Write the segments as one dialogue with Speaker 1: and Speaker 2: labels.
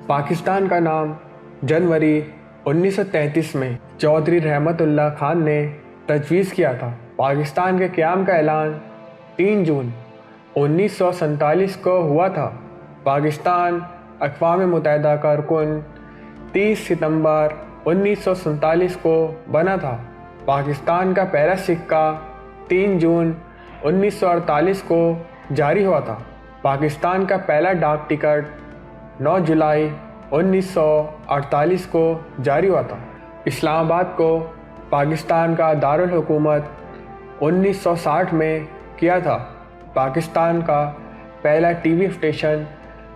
Speaker 1: पाकिस्तान का नाम जनवरी 1933 में चौधरी रहमतुल्लाह खान ने तजवीज़ किया था। पाकिस्तान के क़याम का ऐलान 3 जून 1947 को हुआ था। पाकिस्तान अक़वाम मुत्तहिदा का रुकन 30 सितंबर 1947 को बना था। पाकिस्तान का पहला सिक्का 3 जून 1948 को जारी हुआ था। पाकिस्तान का पहला डाक टिकट 9 जुलाई 1948 को जारी हुआ था। इस्लामाबाद को पाकिस्तान का दारुल हुकूमत 1960 में किया था। पाकिस्तान का पहला टीवी स्टेशन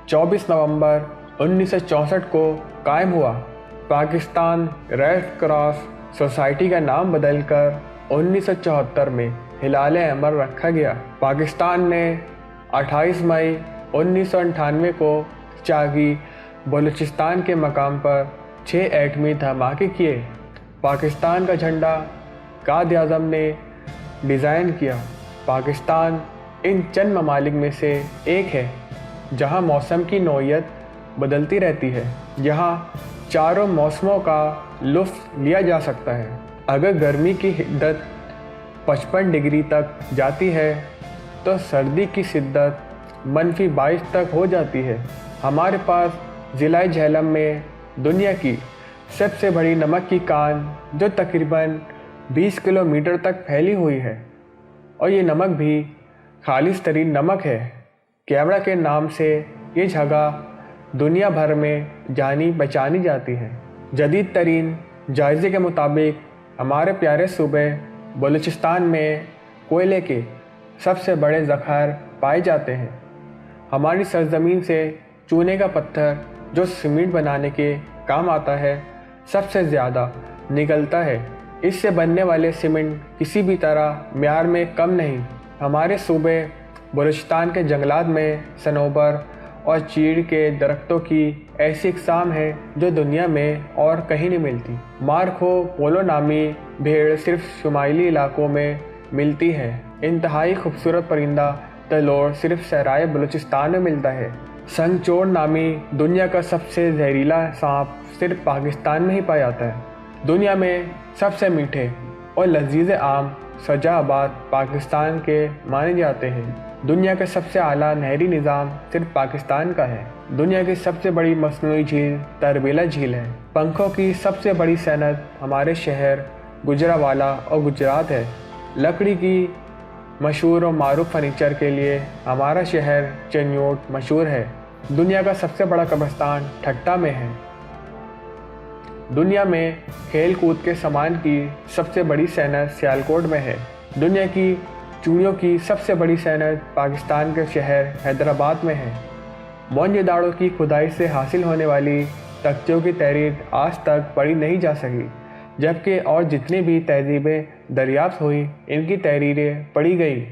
Speaker 1: 24 नवंबर 1964 को कायम हुआ। पाकिस्तान रेड क्रॉस सोसाइटी का नाम बदलकर 1974 में हिलाल अहमर रखा गया। पाकिस्तान ने 28 मई 1998 को चागी बलूचिस्तान के मकाम पर 6 एटमी धमाके किए। पाकिस्तान का झंडा कायद आज़म ने डिज़ाइन किया। पाकिस्तान इन चंद ममालिक में से एक है जहां मौसम की नौइयत बदलती रहती है, जहां चारों मौसमों का लुत्फ़ लिया जा सकता है। अगर गर्मी की हिद्दत 55 डिग्री तक जाती है तो सर्दी की शिद्दत -22 तक हो जाती है। हमारे पास ज़िला झेलम में दुनिया की सबसे बड़ी नमक की कान जो तकरीबन 20 किलोमीटर तक फैली हुई है, और ये नमक भी खालिस तरीन नमक है। कैमरा के नाम से ये जगह दुनिया भर में जानी पहचानी जाती है। जदीद तरीन जायज़े के मुताबिक हमारे प्यारे सूबे बलूचिस्तान में कोयले के सबसे बड़े ज़ख़ायर पाए जाते हैं। हमारी सरज़मीन से चूने का पत्थर जो सीमेंट बनाने के काम आता है सबसे ज़्यादा निकलता है। इससे बनने वाले सीमेंट किसी भी तरह म्यार में कम नहीं। हमारे सूबे बलूचिस्तान के जंगलात में सनोबर और चीड़ के दरख्तों की ऐसी इक़साम है जो दुनिया में और कहीं नहीं मिलती। मार्को पोलो नामी भेड़ सिर्फ शुमाइली इलाकों में मिलती है। इंतहाई खूबसूरत परिंदा तलोर सिर्फ सहराए बलूचिस्तान में मिलता है। संगचोर नामी दुनिया का सबसे जहरीला सांप सिर्फ पाकिस्तान में ही पाया जाता है। दुनिया में सबसे मीठे और लजीज आम सजाबाद पाकिस्तान के माने जाते हैं। दुनिया का सबसे आला नहरी निज़ाम सिर्फ पाकिस्तान का है। दुनिया की सबसे बड़ी मसनूई झील तरबेला झील है। पंखों की सबसे बड़ी सनत हमारे शहर गुजरावाला और गुजरात है। लकड़ी की मशहूर और मारूफ फर्नीचर के लिए हमारा शहर चन्योट मशहूर है। दुनिया का सबसे बड़ा कब्रिस्तान ठट्टा में है। दुनिया में खेल कूद के सामान की सबसे बड़ी सैनत सियालकोट में है। दुनिया की चूड़ियों की सबसे बड़ी सैनत पाकिस्तान के शहर हैदराबाद में है। मोहनजोदाड़ो की खुदाई से हासिल होने वाली तख्तियों की तहरीर आज तक पढ़ी नहीं जा सकी, जबकि और जितनी भी तहजीबें दरियाफ्त हुई इनकी तहरीरें पढ़ी गई।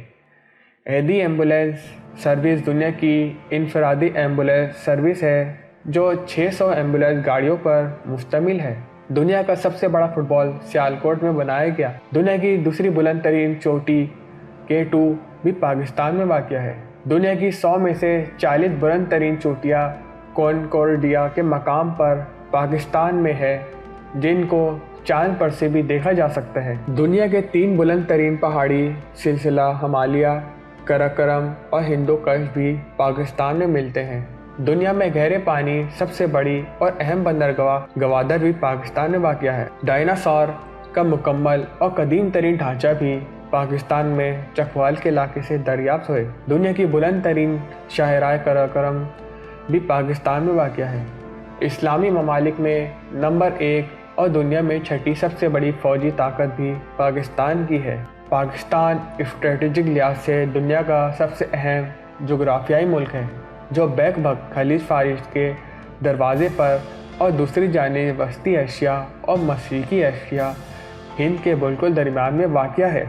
Speaker 1: एदी एम्बुलेंस सर्विस दुनिया की इनफरादी एम्बुलेंस सर्विस है जो 600 एम्बुलेंस गाड़ियों पर मुश्तमिल है। दुनिया का सबसे बड़ा फुटबॉल सियालकोट में बनाया गया। दुनिया की दूसरी बुलंद तरीन चोटी K2 भी पाकिस्तान में वाक़या है। दुनिया की 100 में से 40 बुलंद तरीन चोटियाँ कॉनकॉर्डिया के मकाम पर पाकिस्तान में है, जिनको चांद पर से भी देखा जा सकता है। दुनिया के 3 बुलंद तरीन पहाड़ी सिलसिला हिमालय, कराकोरम और हिंदुकुश भी पाकिस्तान में मिलते हैं। दुनिया में गहरे पानी सबसे बड़ी और अहम बंदरगाह गवादर भी पाकिस्तान में वाक़या है। डायनासोर का मुकम्मल और कदीम तरीन ढांचा भी पाकिस्तान में चकवाल के इलाके से दरियाफ्त हुए। दुनिया की बुलंद तरीन शाहराए कराकोरम भी पाकिस्तान में वाक़या है। इस्लामी ममालिक में नंबर 1 और दुनिया में 6ठी सबसे बड़ी फ़ौजी ताकत भी पाकिस्तान की है। पाकिस्तान स्ट्रेटजिक लिहाज से दुनिया का सबसे अहम जोग्राफियाई मुल्क है, जो बैकबक खलीज फारिस के दरवाज़े पर और दूसरी जानिब वस्ती एशिया और मशरिकी एशिया हिंद के बिल्कुल दरमियान में वाक़या है।